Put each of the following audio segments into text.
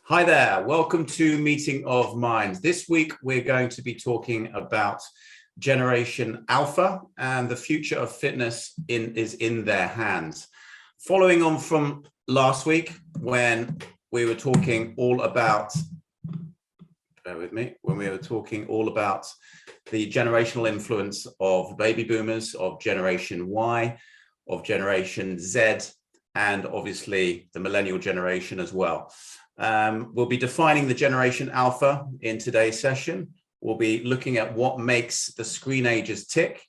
Hi there, welcome to Meeting of Minds. This week, we're going to be talking about Generation Alpha and the future of fitness is in their hands. Following on from last week, when we were talking all about, when we were talking all about the generational influence of baby boomers, of Generation Y, of Generation Z, and obviously the millennial generation as well. We'll be defining the Generation Alpha in today's session. We'll be looking at what makes the screen ages tick,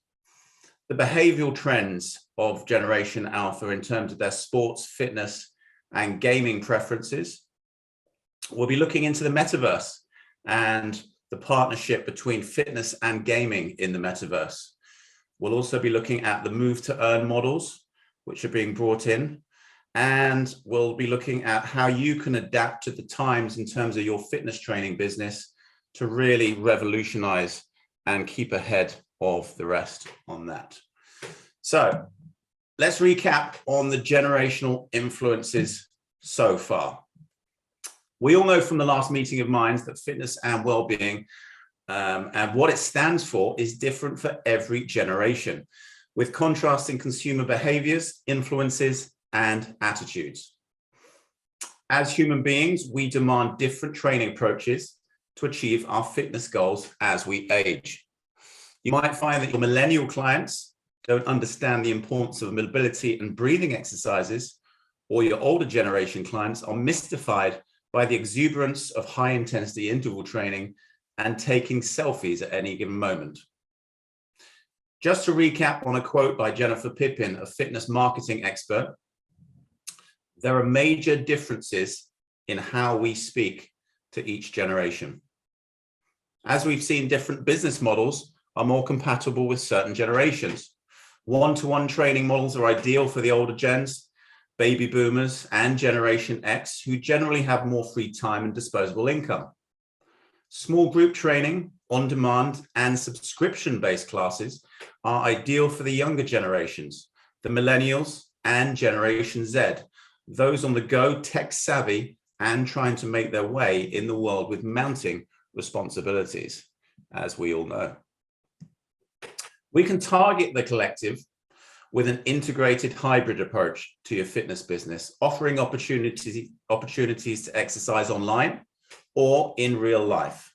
the behavioral trends of Generation Alpha in terms of their sports, fitness, and gaming preferences. We'll be looking into the metaverse and the partnership between fitness and gaming in the metaverse. We'll also be looking at the move to earn models, which are being brought in. And we'll be looking at how you can adapt to the times in terms of your fitness training business to really revolutionize and keep ahead of the rest on that. So let's recap on the generational influences so far. We all know from the last Meeting of Minds that fitness and well-being and what it stands for is different for every generation, with contrasting consumer behaviors, influences, and attitudes. As human beings, we demand different training approaches to achieve our fitness goals as we age. You might find that your millennial clients don't understand the importance of mobility and breathing exercises, or your older generation clients are mystified by the exuberance of high-intensity interval training and taking selfies at any given moment. Just to recap on a quote by Jennifer Pippin, a fitness marketing expert, there are major differences in how we speak to each generation. As we've seen, different business models are more compatible with certain generations. One-to-one training models are ideal for the older gens, baby boomers, and Generation X, who generally have more free time and disposable income. Small group training, on-demand, and subscription-based classes are ideal for the younger generations, the millennials and Generation Z, those on the go, tech savvy, and trying to make their way in the world with mounting responsibilities, as we all know. We can target the collective with an integrated hybrid approach to your fitness business, offering opportunities to exercise online or in real life.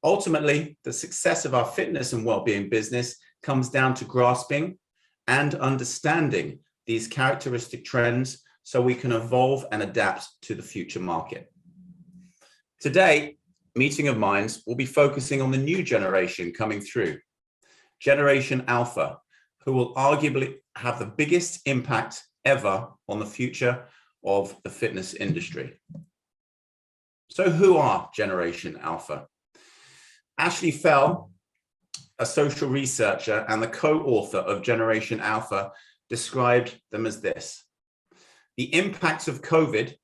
Ultimately, the success of our fitness and well-being business comes down to grasping and understanding these characteristic trends so we can evolve and adapt to the future market. Today, Meeting of Minds will be focusing on the new generation coming through, Generation Alpha, who will arguably have the biggest impact ever on the future of the fitness industry. So who are Generation Alpha? Ashley Fell, a social researcher and the co-author of Generation Alpha, described them as this: the impacts of COVID,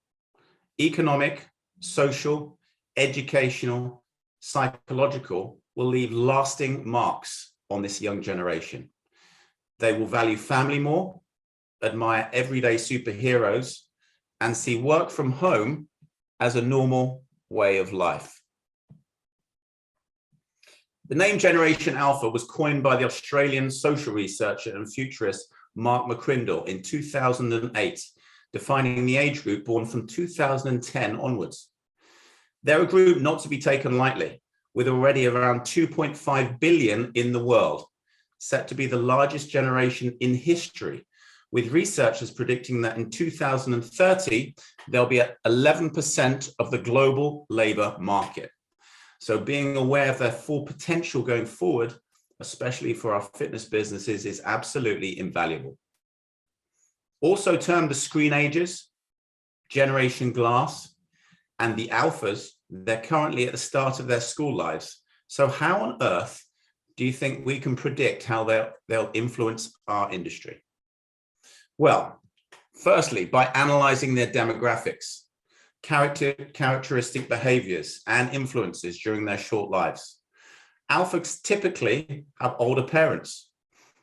economic, social, educational, psychological, will leave lasting marks on this young generation. They will value family more, admire everyday superheroes, and see work from home as a normal way of life. The name Generation Alpha was coined by the Australian social researcher and futurist Mark McCrindle in 2008, defining the age group born from 2010 onwards. They're a group not to be taken lightly, with already around 2.5 billion in the world, set to be the largest generation in history, with researchers predicting that in 2030, they'll be at 11% of the global labor market. So being aware of their full potential going forward, especially for our fitness businesses, is absolutely invaluable. Also termed the screen ages, Generation Glass, and the Alphas, they're currently at the start of their school lives. So how on earth do you think we can predict how they'll influence our industry? Well, firstly, by analyzing their demographics, characteristic behaviors, and influences during their short lives. Alphas typically have older parents,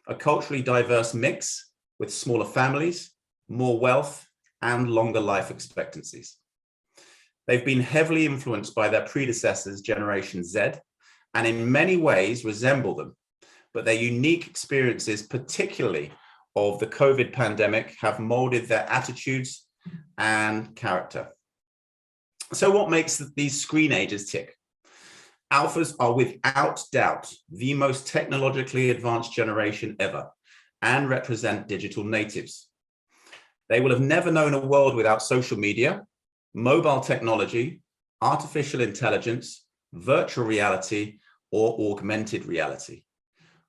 a culturally diverse mix with smaller families, more wealth, and longer life expectancies. They've been heavily influenced by their predecessors, Generation Z, and in many ways resemble them. But their unique experiences, particularly of the COVID pandemic, have molded their attitudes and character. So what makes these screen ages tick? Alphas are without doubt the most technologically advanced generation ever and represent digital natives. They will have never known a world without social media, mobile technology, artificial intelligence, virtual reality, or augmented reality.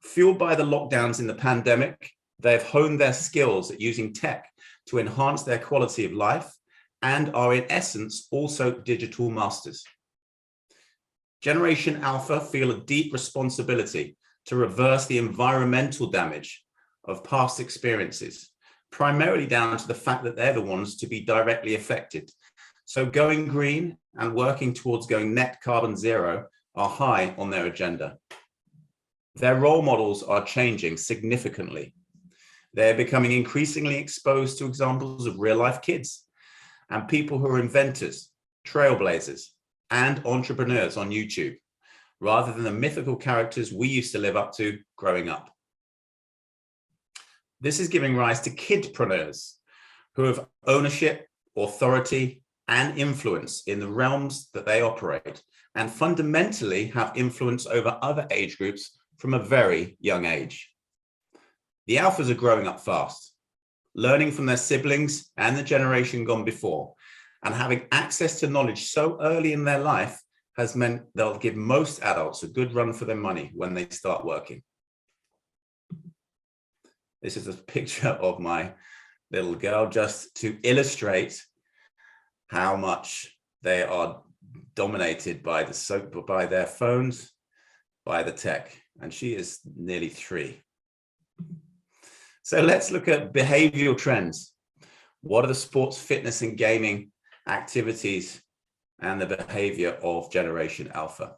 Fueled by the lockdowns in the pandemic, they have honed their skills at using tech to enhance their quality of life and are in essence also digital masters. Generation Alpha feel a deep responsibility to reverse the environmental damage of past experiences, primarily down to the fact that they're the ones to be directly affected. So going green and working towards going net carbon zero are high on their agenda. Their role models are changing significantly. They're becoming increasingly exposed to examples of real life kids and people who are inventors, trailblazers, and entrepreneurs on YouTube, rather than the mythical characters we used to live up to growing up. This is giving rise to kidpreneurs who have ownership, authority, and influence in the realms that they operate, and fundamentally have influence over other age groups from a very young age. The alphas are growing up fast, learning from their siblings and the generation gone before, and having access to knowledge so early in their life has meant they'll give most adults a good run for their money when they start working. This is a picture of my little girl just to illustrate how much they are dominated by their phones, by the tech, and she is nearly 3. So let's look at behavioral trends. What are the sports, fitness, and gaming activities and the behavior of Generation Alpha?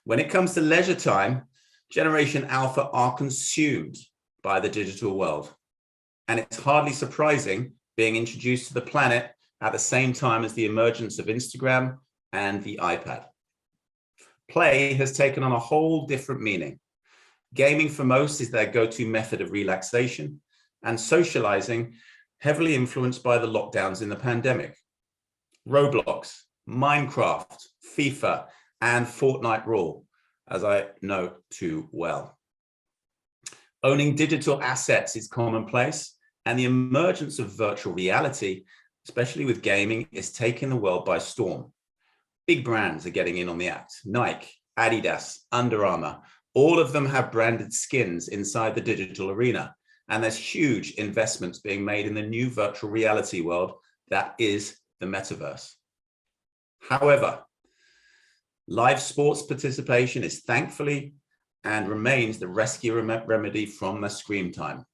When it comes to leisure time, Generation Alpha are consumed by the digital world. And it's hardly surprising being introduced to the planet at the same time as the emergence of Instagram and the iPad. Play has taken on a whole different meaning. Gaming for most is their go-to method of relaxation, and socializing heavily influenced by the lockdowns in the pandemic. Roblox, Minecraft, FIFA, and Fortnite Brawl, as I know too well. Owning digital assets is commonplace, and the emergence of virtual reality, especially with gaming, is taking the world by storm. Big brands are getting in on the act. Nike, Adidas, Under Armour, all of them have branded skins inside the digital arena, and there's huge investments being made in the new virtual reality world that is the metaverse. However, live sports participation is thankfully and remains the rescue remedy from the screen time.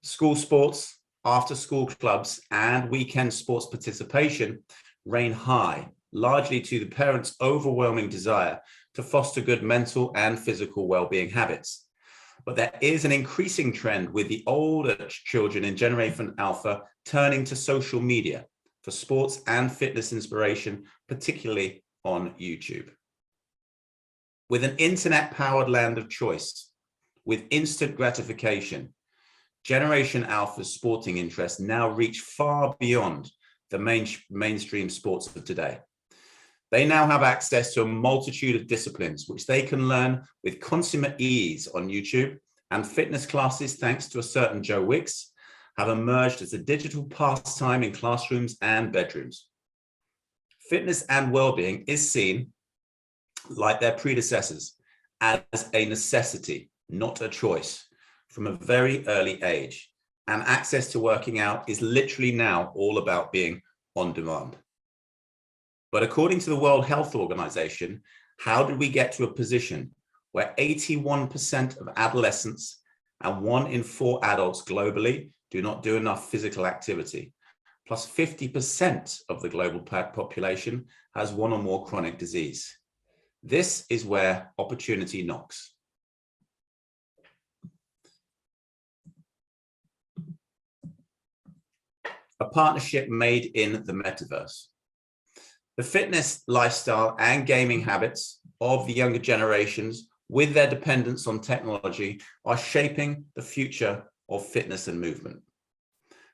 School sports, after-school clubs, and weekend sports participation reign high, largely to the parents' overwhelming desire to foster good mental and physical well-being habits. But there is an increasing trend with the older children in Generation Alpha turning to social media for sports and fitness inspiration, particularly on YouTube. With an internet-powered land of choice, with instant gratification, Generation Alpha's sporting interests now reach far beyond the mainstream sports of today. They now have access to a multitude of disciplines, which they can learn with consummate ease on YouTube, and fitness classes, thanks to a certain Joe Wicks, have emerged as a digital pastime in classrooms and bedrooms. Fitness and well-being is seen, like their predecessors, as a necessity, not a choice, from a very early age. And access to working out is literally now all about being on demand. But according to the World Health Organization, how did we get to a position where 81% of adolescents and 1 in 4 adults globally do not do enough physical activity, plus 50% of the global population has 1 or more chronic disease? This is where opportunity knocks. A partnership made in the metaverse. The fitness lifestyle and gaming habits of the younger generations, with their dependence on technology, are shaping the future of fitness and movement.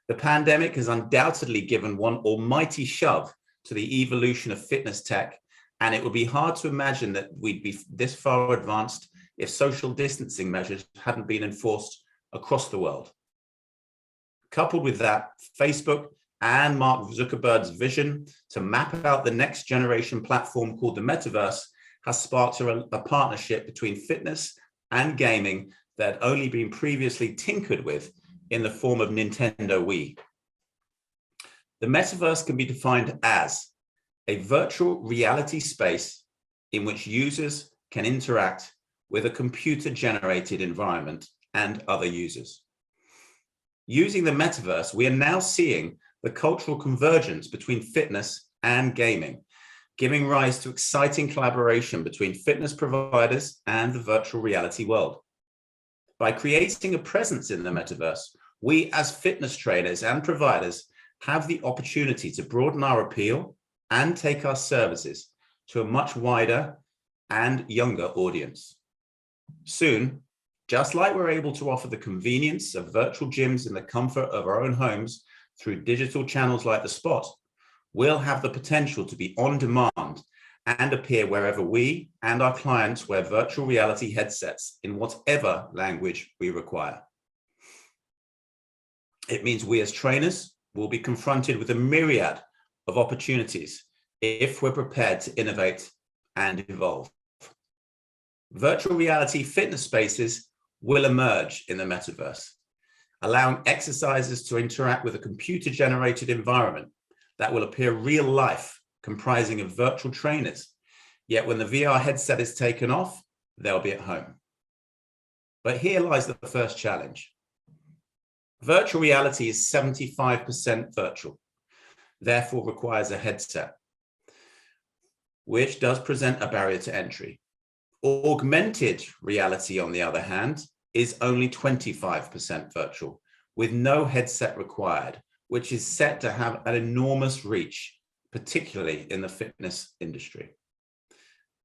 The pandemic has undoubtedly given one almighty shove to the evolution of fitness tech, and it would be hard to imagine that we'd be this far advanced if social distancing measures hadn't been enforced across the world. Coupled with that, Facebook and Mark Zuckerberg's vision to map out the next generation platform called the Metaverse has sparked a partnership between fitness and gaming that had only been previously tinkered with in the form of Nintendo Wii. The Metaverse can be defined as a virtual reality space in which users can interact with a computer-generated environment and other users. Using the Metaverse, we are now seeing the cultural convergence between fitness and gaming, giving rise to exciting collaboration between fitness providers and the virtual reality world. By creating a presence in the Metaverse, we as fitness trainers and providers have the opportunity to broaden our appeal and take our services to a much wider and younger audience. Soon, just like we're able to offer the convenience of virtual gyms in the comfort of our own homes through digital channels like the Spott, we'll have the potential to be on demand and appear wherever we and our clients wear virtual reality headsets in whatever language we require. It means we as trainers will be confronted with a myriad of opportunities if we're prepared to innovate and evolve. Virtual reality fitness spaces will emerge in the Metaverse, allowing exercisers to interact with a computer-generated environment that will appear real life, comprising of virtual trainers. Yet when the VR headset is taken off, they'll be at home. But here lies the first challenge. Virtual reality is 75% virtual, therefore requires a headset, which does present a barrier to entry. Augmented reality, on the other hand, is only 25% virtual, with no headset required, which is set to have an enormous reach, particularly in the fitness industry.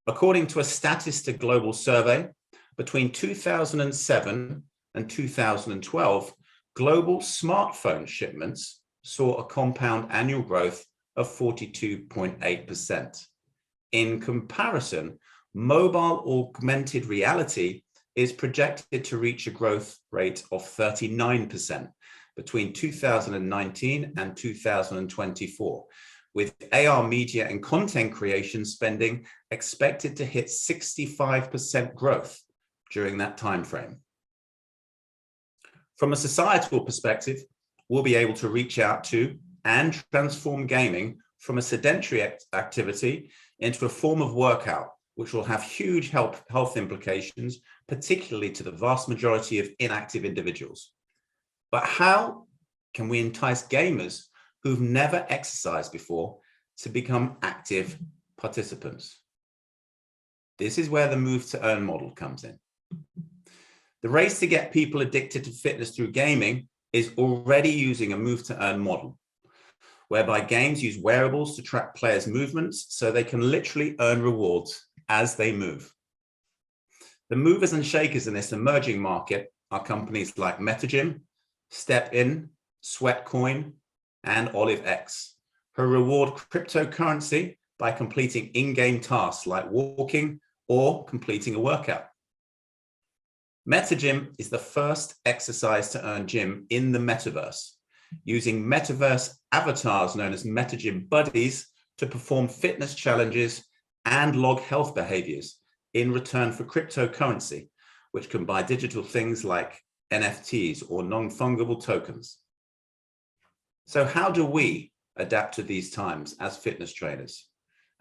According to a Statista global survey, between 2007 and 2012, global smartphone shipments saw a compound annual growth of 42.8%. In comparison, mobile augmented reality is projected to reach a growth rate of 39% between 2019 and 2024, with AR media and content creation spending expected to hit 65% growth during that timeframe. From a societal perspective, we'll be able to reach out to and transform gaming from a sedentary activity into a form of workout, which will have huge health implications, particularly to the vast majority of inactive individuals. But how can we entice gamers who've never exercised before to become active participants? This is where the move to earn model comes in. The race to get people addicted to fitness through gaming is already using a move to earn model, whereby games use wearables to track players' movements so they can literally earn rewards as they move. The movers and shakers in this emerging market are companies like MetaGym, StepIn, Sweatcoin, and OliveX, who reward cryptocurrency by completing in-game tasks like walking or completing a workout. MetaGym is the first exercise to earn gym in the metaverse, using metaverse avatars known as MetaGym buddies to perform fitness challenges and log health behaviors in return for cryptocurrency, which can buy digital things like NFTs or non-fungible tokens. So how do we adapt to these times as fitness trainers?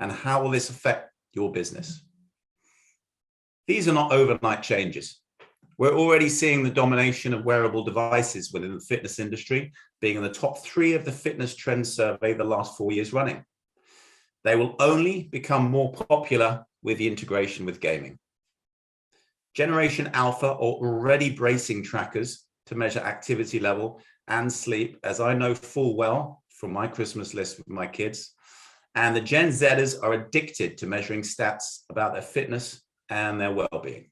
And how will this affect your business? These are not overnight changes. We're already seeing the domination of wearable devices within the fitness industry, being in the top 3 of the Fitness Trends survey the last 4 years running. They will only become more popular with the integration with gaming. Generation Alpha are already bracing trackers to measure activity level and sleep, as I know full well from my Christmas list with my kids. And the Gen Zers are addicted to measuring stats about their fitness and their well-being.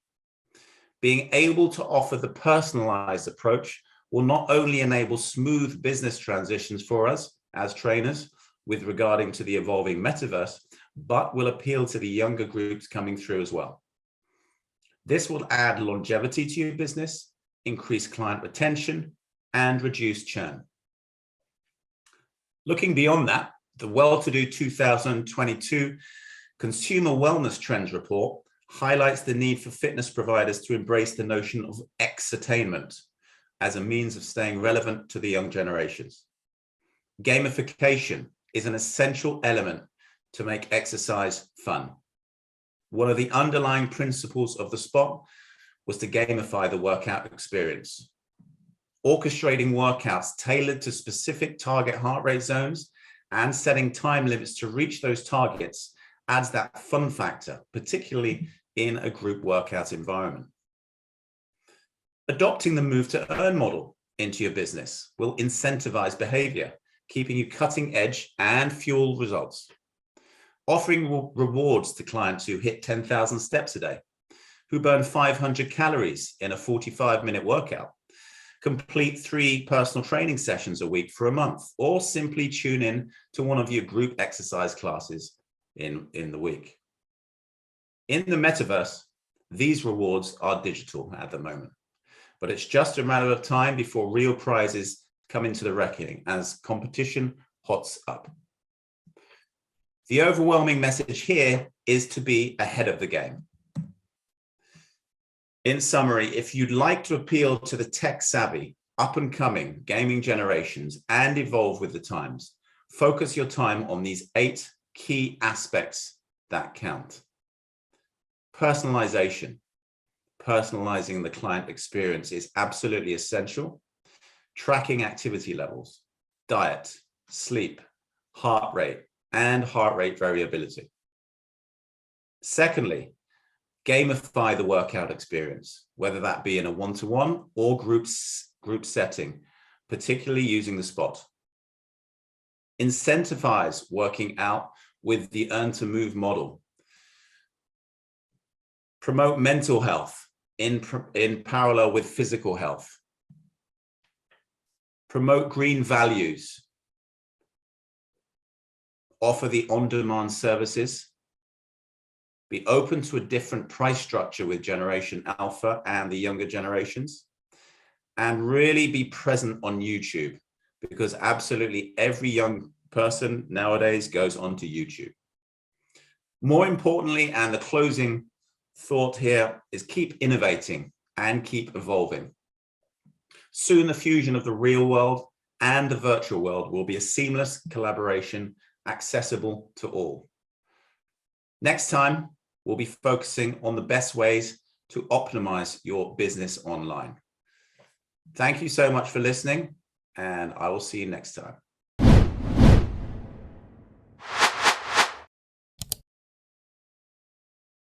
Being able to offer the personalized approach will not only enable smooth business transitions for us as trainers with regarding to the evolving metaverse, but will appeal to the younger groups coming through as well. This will add longevity to your business, increase client retention, and reduce churn. Looking beyond that, the Well-to-Do 2022 Consumer Wellness Trends Report highlights the need for fitness providers to embrace the notion of exertainment as a means of staying relevant to the young generations. Gamification is an essential element to make exercise fun. One of the underlying principles of the Spott was to gamify the workout experience. Orchestrating workouts tailored to specific target heart rate zones and setting time limits to reach those targets adds that fun factor, particularly in a group workout environment. Adopting the move to earn model into your business will incentivize behavior, keeping you cutting edge and fuel results. Offering rewards to clients who hit 10,000 steps a day, who burn 500 calories in a 45-minute workout, complete 3 personal training sessions a week for a month, or simply tune in to one of your group exercise classes in the week. In the metaverse, these rewards are digital at the moment, but it's just a matter of time before real prizes come into the reckoning as competition hots up. The overwhelming message here is to be ahead of the game. In summary, if you'd like to appeal to the tech-savvy, up-and-coming gaming generations and evolve with the times, focus your time on these 8 key aspects that count. Personalization. Personalizing the client experience is absolutely essential. Tracking activity levels, diet, sleep, heart rate, and heart rate variability. Secondly, gamify the workout experience, whether that be in a one-to-one or group setting, particularly using the Spott. Incentivize working out with the earn to move model. Promote mental health in parallel with physical health. Promote green values. Offer the on-demand services. Be open to a different price structure with Generation Alpha and the younger generations. And really be present on YouTube, because absolutely every young person nowadays goes onto YouTube. More importantly, and the closing thought here is keep innovating and keep evolving. Soon the fusion of the real world and the virtual world will be a seamless collaboration accessible to all. Next time, we'll be focusing on the best ways to optimize your business online. Thank you so much for listening, and I will see you next time.